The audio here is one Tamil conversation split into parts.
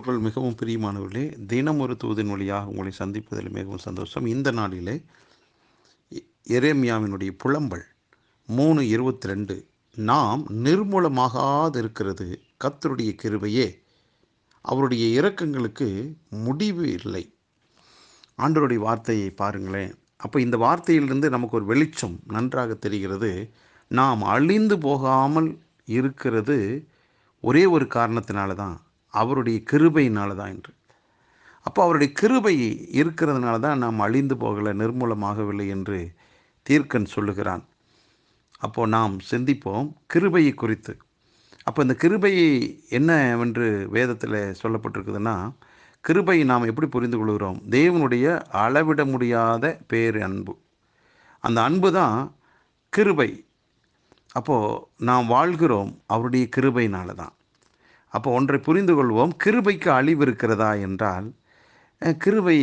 மிகவும் பிரியமானவர்களே, தினம் ஒரு தூதின் வழியாக உங்களை சந்திப்பதில் மிகவும் சந்தோஷம். இந்த நாளிலே எரேமியாவினுடைய புலம்பல் 3:22, நாம் நிர்மூலமாகாதிருக்கிறது கர்த்தருடைய கிருபையே, அவருடைய இரக்கங்களுக்கு முடிவு இல்லை. ஆண்டவருடைய வார்த்தையை பாருங்களேன். அப்போ இந்த வார்த்தையிலிருந்து நமக்கு ஒரு வெளிச்சம் நன்றாக தெரிகிறது. நாம் அழிந்து போகாமல் இருக்கிறது ஒரே ஒரு காரணத்தினால தான், அவருடைய கிருபையினால தான் என்று. அப்போ அவருடைய கிருபை இருக்கிறதுனால தான் நாம் அழிந்து போகலை, நிர்மூலமாகவில்லை என்று தீர்க்கன் சொல்லுகிறான். அப்போது நாம் சிந்திப்போம் கிருபையை குறித்து. அப்போ இந்த கிருபை என்னவென்று வேதத்தில் சொல்லப்பட்டிருக்குதுன்னா, கிருபை நாம் எப்படி புரிந்து கொள்கிறோம்? தேவனுடைய அளவிட முடியாத பேர் அன்பு. அந்த அன்பு தான் கிருபை. அப்போது நாம் வாழ்கிறோம் அவருடைய கிருபையினால தான். அப்போ ஒன்றை புரிந்து கொள்வோம், கிருபைக்கு அழிவு இருக்கிறதா என்றால், கிருபை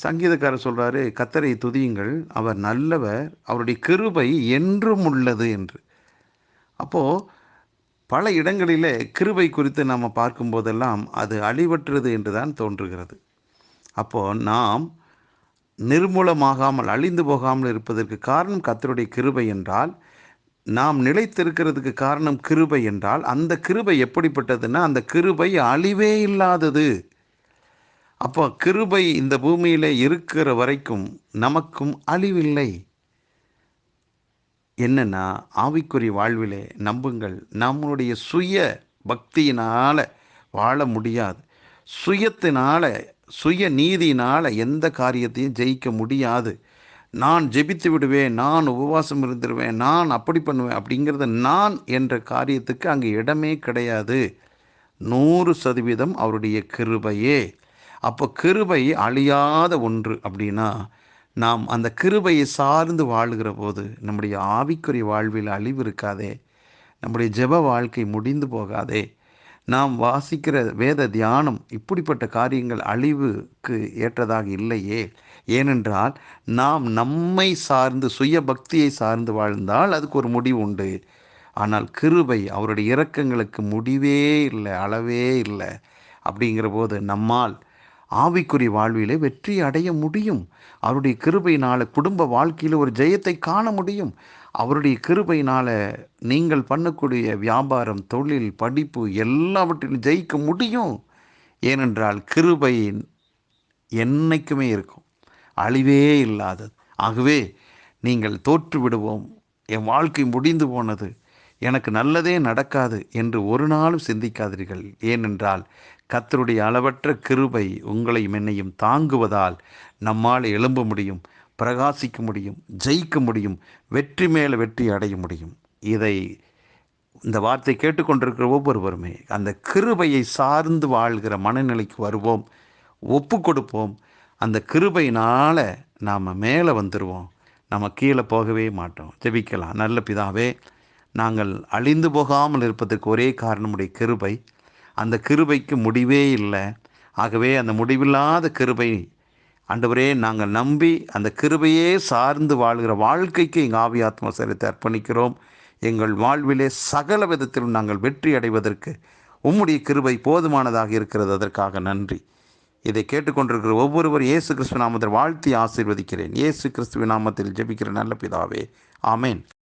சங்கீதக்காரர் சொல்கிறாரு, கர்த்தரை துதியுங்கள், அவர் நல்லவர், அவருடைய கிருபை என்றும் உள்ளது என்று. அப்போது பல இடங்களிலே கிருபை குறித்து நாம் பார்க்கும்போதெல்லாம் அது அழிவற்றது என்று தான் தோன்றுகிறது. அப்போது நாம் நிர்மூலமாகாமல் அழிந்து போகாமல் இருப்பதற்கு காரணம் கர்த்தருடைய கிருபை என்றால், நாம் நிலைத்திருக்கிறதுக்கு காரணம் கிருபை என்றால், அந்த கிருபை எப்படிப்பட்டதுன்னா, அந்த கிருபை அழிவே இல்லாதது. அப்போ கிருபை இந்த பூமியில் இருக்கிற வரைக்கும் நமக்கும் அழிவில்லை. என்னென்னா, ஆவிக்குரிய வாழ்விலே நம்புங்கள், நம்முடைய சுய பக்தியினால் வாழ முடியாது. சுயத்தினால், சுய நீதியினால் எந்த காரியத்தையும் ஜெயிக்க முடியாது. நான் ஜெபித்து விடுவேன், நான் உபவாசம் இருந்துருவேன், நான் அப்படி பண்ணுவேன் அப்படிங்கிறது நான் என்ற காரியத்துக்கு அங்கே இடமே கிடையாது. 100% அவருடைய கிருபையே. அப்போ கிருபை அழியாத ஒன்று அப்படின்னா, நாம் அந்த கிருபையை சார்ந்து வாழுகிற போது நம்முடைய ஆவிக்குரிய வாழ்வில் அழிவு இருக்காதே, நம்முடைய ஜெப வாழ்க்கை முடிந்து போகாதே, நாம் வாசிக்கிற வேத தியானம் இப்படிப்பட்ட காரியங்கள் அழிவுக்கு ஏற்றதாக இல்லையே. ஏனென்றால் நாம் நம்மை சார்ந்து சுய பக்தியை சார்ந்து வாழ்ந்தால் அதுக்கு ஒரு முடிவு உண்டு. ஆனால் கிருபை, அவருடைய இரக்கங்களுக்கு முடிவே இல்லை, அளவே இல்லை. அப்படிங்கிற போது நம்மால் ஆவிக்குரிய வாழ்விலே வெற்றி அடைய முடியும். அவருடைய கிருபையினால் குடும்ப வாழ்க்கையில் ஒரு ஜெயத்தை காண முடியும். அவருடைய கிருபையினால் நீங்கள் பண்ணக்கூடிய வியாபாரம், தொழில், படிப்பு எல்லாவற்றிலும் ஜெயிக்க முடியும். ஏனென்றால் கிருபை என்னைக்குமே இருக்கும், அழிவே இல்லாதது. ஆகவே நீங்கள் தோற்று விடுவோம், என் வாழ்க்கை முடிந்து போனது, எனக்கு நல்லதே நடக்காது என்று ஒரு நாளும் சிந்திக்காதீர்கள். ஏனென்றால் கர்த்தருடைய அளவற்ற கிருபை உங்களையும் என்னையும் தாங்குவதால் நம்மால் எழும்ப முடியும், பிரகாசிக்க முடியும், ஜெயிக்க முடியும், வெற்றி மேலே வெற்றி அடைய முடியும். இந்த வார்த்தை கேட்டுக்கொண்டிருக்கிற ஒவ்வொருவருமே அந்த கிருபையை சார்ந்து வாழ்கிற மனநிலைக்கு வருவோம், ஒப்பு கொடுப்போம். அந்த கிருபையினால் நாம் மேலே வந்துடுவோம், நம்ம கீழே போகவே மாட்டோம். ஜெபிக்கலாம். நல்ல பிதாவே, நாங்கள் அழிந்து போகாமல் இருப்பதற்கு ஒரே காரணமுடைய கிருபை. அந்த கிருபைக்கு முடிவே இல்லை. ஆகவே அந்த முடிவில்லாத கிருபை ஆண்டவரே, நாங்கள் நம்பி அந்த கிருபையே சார்ந்து வாழ்கிற வாழ்க்கைக்கு எங்கள் ஆவி ஆத்மா சரீரத்தை அர்ப்பணிக்கிறோம். எங்கள் வாழ்விலே சகல விதத்திலும் நாங்கள் வெற்றி அடைவதற்கு உம்முடைய கிருபை போதுமானதாக இருக்கிறது. அதற்காக நன்றி. இதை கேட்டுக்கொண்டிருக்கிற ஒவ்வொருவர் இயேசு கிறிஸ்துவின் நாமத்தில் வாழ்த்தி ஆசீர்வதிக்கிறேன். இயேசு கிறிஸ்துவின் நாமத்தில் ஜெபிக்கிற நல்ல பிதாவே, ஆமேன்.